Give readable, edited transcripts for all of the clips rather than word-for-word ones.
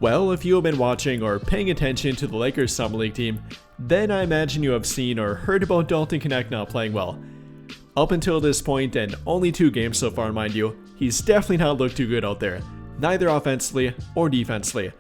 Well, if you have been watching or paying attention to the Lakers Summer League team, then I imagine you have seen or heard about Dalton Knecht not playing well. Up until this point, and only 2 games so far mind you, he's definitely not looked too good out there, neither offensively or defensively.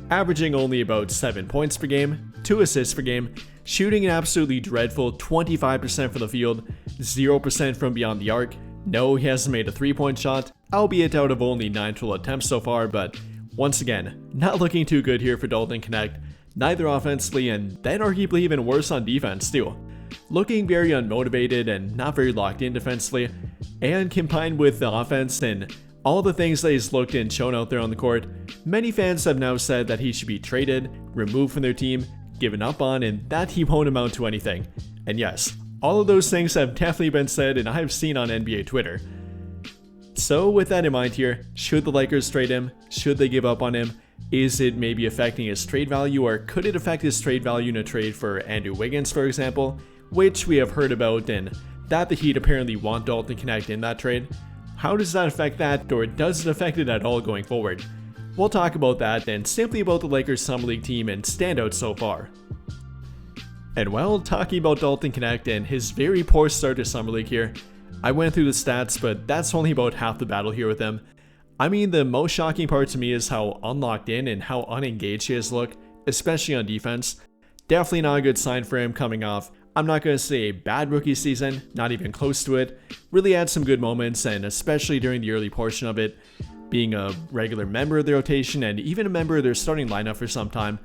Averaging only about 7 points per game, 2 assists per game, shooting an absolutely dreadful 25% from the field, 0% from beyond the arc. No, he hasn't made a 3-point shot, albeit out of only 9 total attempts so far, but once again, not looking too good here for Dalton Knecht, neither offensively and then arguably even worse on defense too. Looking very unmotivated and not very locked in defensively, and combined with the offense and all the things that he's looked and shown out there on the court, many fans have now said that he should be traded, removed from their team, given up on, and that he won't amount to anything. And yes, all of those things have definitely been said and I've seen on NBA Twitter. So with that in mind here, should the Lakers trade him? Should they give up on him? Is it maybe affecting his trade value, or could it affect his trade value in a trade for Andrew Wiggins, for example, which we have heard about, and that the Heat apparently want Dalton Knecht in that trade? How does that affect that, or does it affect it at all going forward? We'll talk about that and simply about the Lakers Summer League team and standouts so far. And well, talking about Dalton Knecht and his very poor start to Summer League here, I went through the stats, but that's only about half the battle here with him. I mean, the most shocking part to me is how unlocked in and how unengaged he has looked, especially on defense. Definitely not a good sign for him coming off, I'm not going to say a bad rookie season, not even close to it. Really had some good moments, and especially during the early portion of it, being a regular member of the rotation and even a member of their starting lineup for some time.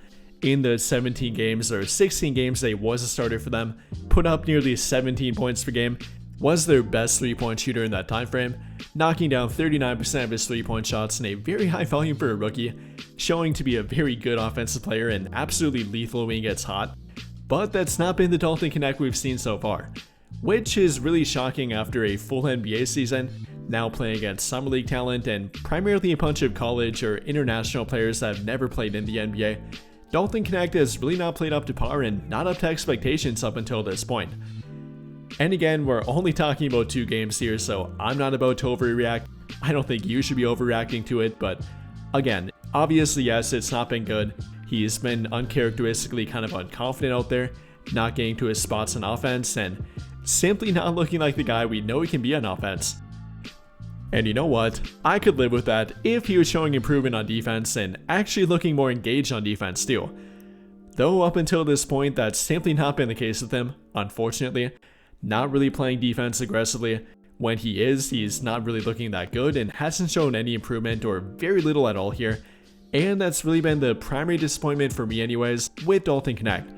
In the 17 games or 16 games that he was a starter for them, put up nearly 17 points per game, was their best 3-point shooter in that time frame, knocking down 39% of his 3-point shots in a very high volume for a rookie, showing to be a very good offensive player and absolutely lethal when he gets hot. But that's not been the Dalton Knecht we've seen so far, which is really shocking after a full NBA season, now playing against Summer League talent and primarily a bunch of college or international players that have never played in the NBA. Dalton Knecht has really not played up to par and not up to expectations up until this point. And again, we're only talking about 2 games here, so I'm not about to overreact. I don't think you should be overreacting to it, but again, obviously yes, it's not been good. He's been uncharacteristically kind of unconfident out there, not getting to his spots on offense, and simply not looking like the guy we know he can be on offense. And you know what? I could live with that if he was showing improvement on defense and actually looking more engaged on defense too. Though up until this point, that's simply not been the case with him, unfortunately. Not really playing defense aggressively. When he is, he's not really looking that good and hasn't shown any improvement or very little at all here. And that's really been the primary disappointment for me anyways with Dalton Knecht.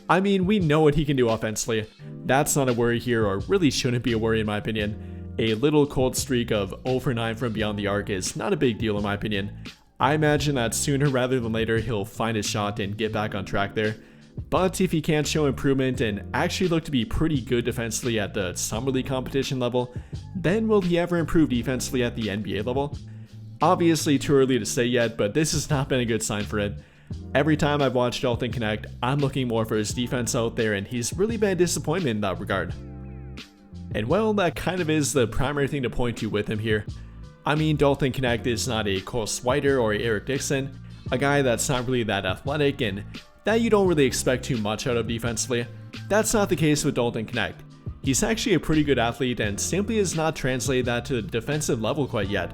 I mean, we know what he can do offensively. That's not a worry here, or really shouldn't be a worry in my opinion. A little cold streak of 0 for 9 from beyond the arc is not a big deal in my opinion. I imagine that sooner rather than later he'll find his shot and get back on track there. But if he can't show improvement and actually look to be pretty good defensively at the Summer League competition level, then will he ever improve defensively at the NBA level? Obviously too early to say yet, but this has not been a good sign for it. Every time I've watched Dalton Knecht, I'm looking more for his defense out there, and he's really been a disappointment in that regard. And well, that kind of is the primary thing to point to with him here. I mean, Dalton Knecht is not a Cole Swider or a Eric Dixon, a guy that's not really that athletic and that you don't really expect too much out of defensively. That's not the case with Dalton Knecht. He's actually a pretty good athlete and simply has not translated that to the defensive level quite yet.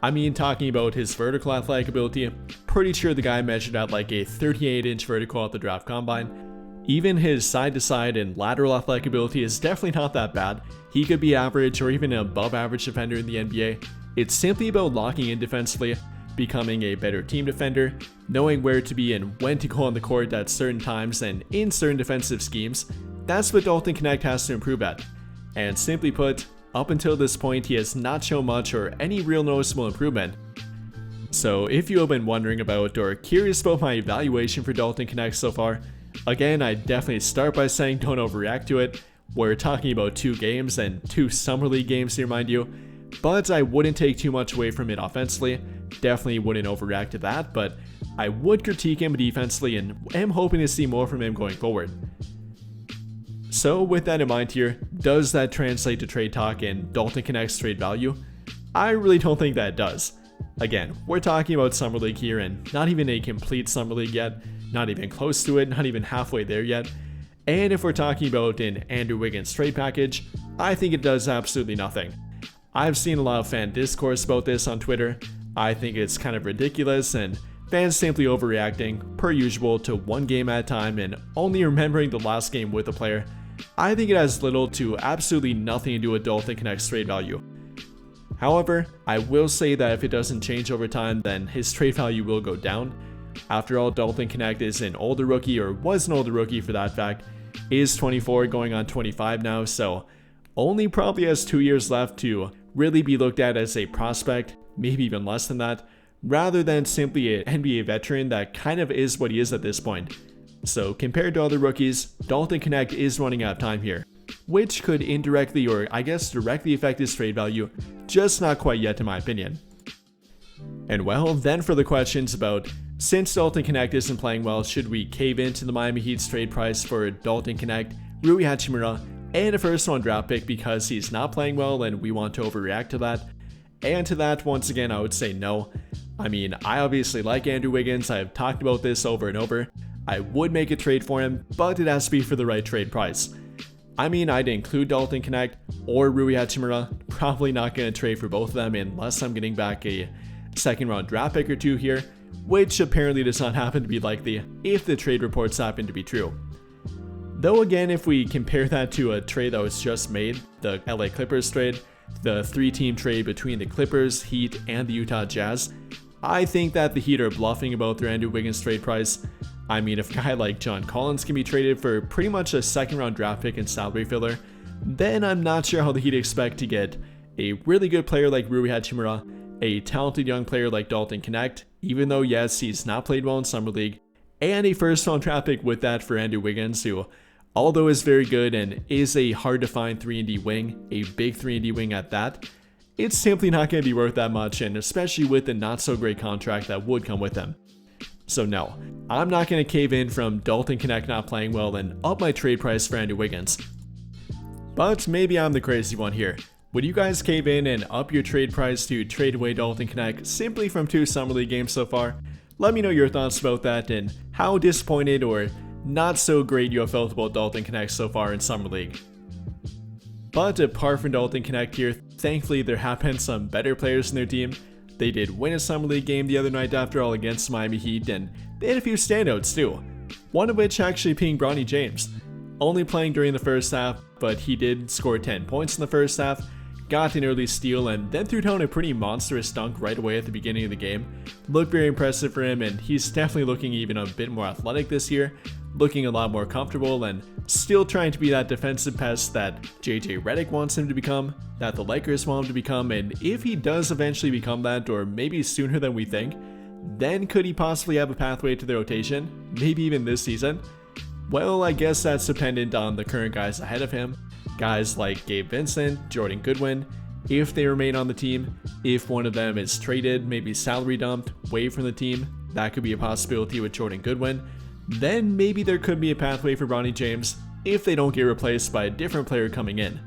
I mean, talking about his vertical athletic ability, pretty sure the guy measured at like a 38-inch vertical at the draft combine. Even his side-to-side and lateral athletic ability is definitely not that bad. He could be average or even an above average defender in the NBA. It's simply about locking in defensively, becoming a better team defender, knowing where to be and when to go on the court at certain times and in certain defensive schemes. That's what Dalton Knecht has to improve at. And simply put, up until this point, he has not shown much or any real noticeable improvement. So if you have been wondering about or curious about my evaluation for Dalton Knecht so far, again, I definitely start by saying don't overreact to it. We're talking about 2 games and 2 Summer League games here, mind you, but I wouldn't take too much away from it offensively. Definitely wouldn't overreact to that, but I would critique him defensively and am hoping to see more from him going forward. So with that in mind here, does that translate to trade talk and Dalton Knecht's trade value? I really don't think that it does. Again, we're talking about Summer League here and not even a complete Summer League yet, not even close to it, not even halfway there yet. And if we're talking about an Andrew Wiggins trade package, I think it does absolutely nothing. I've seen a lot of fan discourse about this on Twitter. I think it's kind of ridiculous and fans simply overreacting, per usual, to one game at a time and only remembering the last game with the player. I think it has little to absolutely nothing to do with Dalton Knecht's trade value. However, I will say that if it doesn't change over time, then his trade value will go down. After all, Dalton Knecht is an older rookie, or was an older rookie for that fact, is 24 going on 25 now, so only probably has 2 years left to really be looked at as a prospect, maybe even less than that, rather than simply an NBA veteran that kind of is what he is at this point. So compared to other rookies, Dalton Knecht is running out of time here, which could indirectly or I guess directly affect his trade value, just not quite yet in my opinion. And well, then for the questions about, since Dalton Knecht isn't playing well, should we cave into the Miami Heat's trade price for Dalton Knecht, Rui Hachimura, and a first round draft pick because he's not playing well and we want to overreact to that? And to that, once again, I would say no. I mean, I obviously like Andrew Wiggins, I've talked about this over and over. I would make a trade for him, but it has to be for the right trade price. I mean, I'd include Dalton Knecht or Rui Hachimura, probably not going to trade for both of them unless I'm getting back a second round draft pick or two here, which apparently does not happen to be likely if the trade reports happen to be true. Though again, if we compare that to a trade that was just made, the LA Clippers trade, the 3-team trade between the Clippers, Heat, and the Utah Jazz, I think that the Heat are bluffing about their Andrew Wiggins trade price. I mean, if a guy like John Collins can be traded for pretty much a second round draft pick and salary filler, then I'm not sure how the Heat expect to get a really good player like Rui Hachimura, a talented young player like Dalton Knecht, even though yes, he's not played well in Summer League, and a first round draft pick with that for Andrew Wiggins, who, although is very good and is a hard to find 3-and-D wing, a big 3-and-D wing at that, it's simply not going to be worth that much, and especially with the not so great contract that would come with him. So no, I'm not going to cave in from Dalton Knecht not playing well and up my trade price for Andrew Wiggins. But maybe I'm the crazy one here. Would you guys cave in and up your trade price to trade away Dalton Knecht simply from 2 Summer League games so far? Let me know your thoughts about that and how disappointed or not so great you have felt about Dalton Knecht so far in Summer League. But apart from Dalton Knecht here, thankfully there have been some better players in their team. They did win a Summer League game the other night after all against Miami Heat, and they had a few standouts too. One of which actually being Bronny James. Only playing during the first half, but he did score 10 points in the first half, got an early steal, and then threw down a pretty monstrous dunk right away at the beginning of the game. Looked very impressive for him, and he's definitely looking even a bit more athletic this year, looking a lot more comfortable, and still trying to be that defensive pest that JJ Redick wants him to become, that the Lakers want him to become, and if he does eventually become that, or maybe sooner than we think, then could he possibly have a pathway to the rotation, maybe even this season? Well, I guess that's dependent on the current guys ahead of him, guys like Gabe Vincent, Jordan Goodwin, if they remain on the team, if one of them is traded, maybe salary dumped, waived from the team, that could be a possibility with Jordan Goodwin. Then maybe there could be a pathway for Bronny James if they don't get replaced by a different player coming in.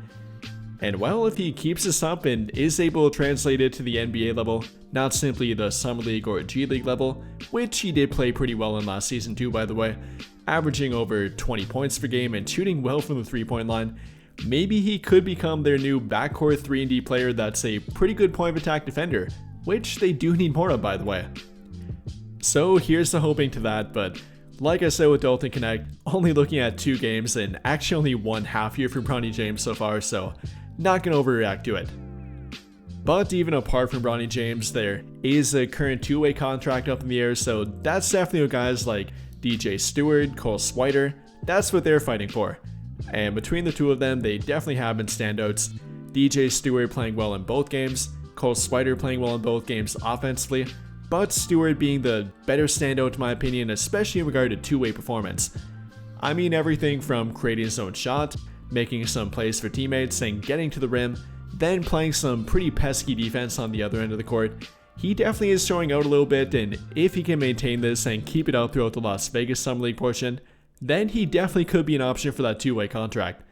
And well, if he keeps this up and is able to translate it to the NBA level, not simply the Summer League or G League level, which he did play pretty well in last season too, by the way, averaging over 20 points per game and shooting well from the 3-point line, maybe he could become their new backcourt 3-and-D player that's a pretty good point of attack defender, which they do need more of, by the way. So here's the hoping to that, but like I said with Dalton Knecht, only looking at 2 games and actually only 1 half year for Bronny James so far, so not gonna overreact to it. But even apart from Bronny James, there is a current 2-way contract up in the air, so that's definitely what guys like DJ Stewart, Cole Swider, that's what they're fighting for. And between the two of them, they definitely have been standouts. DJ Stewart playing well in both games, Cole Swider playing well in both games offensively, but Stewart being the better standout in my opinion, especially in regard to 2-way performance. I mean everything from creating his own shot, making some plays for teammates and getting to the rim, then playing some pretty pesky defense on the other end of the court. He definitely is showing out a little bit, and if he can maintain this and keep it up throughout the Las Vegas Summer League portion, then he definitely could be an option for that 2-way contract.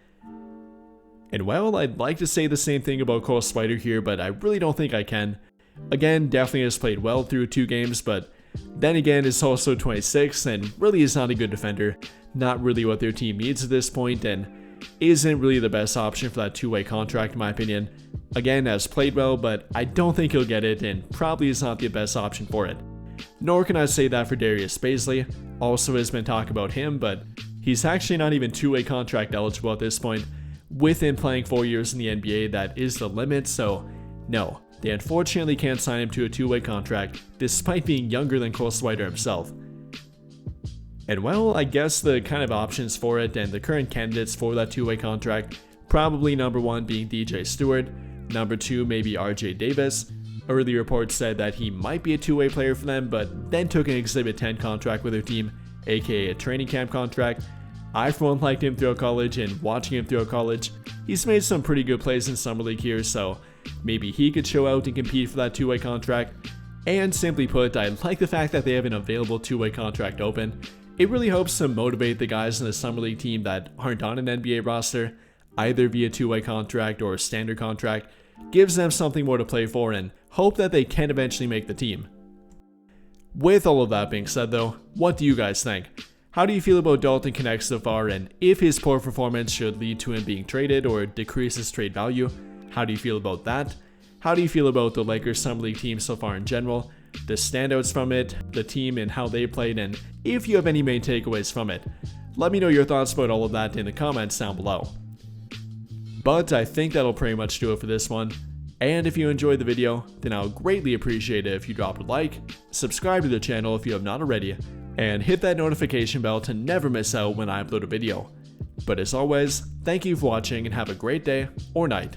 And well, I'd like to say the same thing about Cole Swider here, but I really don't think I can. Again, definitely has played well through 2 games, but then again is also 26 and really is not a good defender. Not really what their team needs at this point, and isn't really the best option for that 2-way contract in my opinion. Again, has played well, but I don't think he'll get it and probably is not the best option for it. Nor can I say that for Darius Bazley. Also has been talk about him, but he's actually not even 2-way contract eligible at this point. With him playing 4 years in the NBA, that is the limit, so no. They unfortunately can't sign him to a 2-way contract, despite being younger than Cole Swider himself. And well, I guess the kind of options for it and the current candidates for that 2-way contract, probably number 1 being DJ Stewart, number 2 maybe RJ Davis. Early reports said that he might be a 2-way player for them, but then took an Exhibit 10 contract with their team, aka a training camp contract. I for one liked him throughout college, and watching him throughout college, he's made some pretty good plays in Summer League here, so maybe he could show out and compete for that 2-way contract. And simply put, I like the fact that they have an available 2-way contract open. It really helps to motivate the guys in the Summer League team that aren't on an NBA roster, either via 2-way contract or standard contract. Gives them something more to play for and hope that they can eventually make the team. With all of that being said though, what do you guys think? How do you feel about Dalton Knecht so far, and if his poor performance should lead to him being traded or decrease his trade value? How do you feel about that? How do you feel about the Lakers Summer League team so far in general? The standouts from it, the team and how they played, and if you have any main takeaways from it. Let me know your thoughts about all of that in the comments down below. But I think that'll pretty much do it for this one. And if you enjoyed the video, then I'll greatly appreciate it if you drop a like, subscribe to the channel if you have not already, and hit that notification bell to never miss out when I upload a video. But as always, thank you for watching and have a great day or night.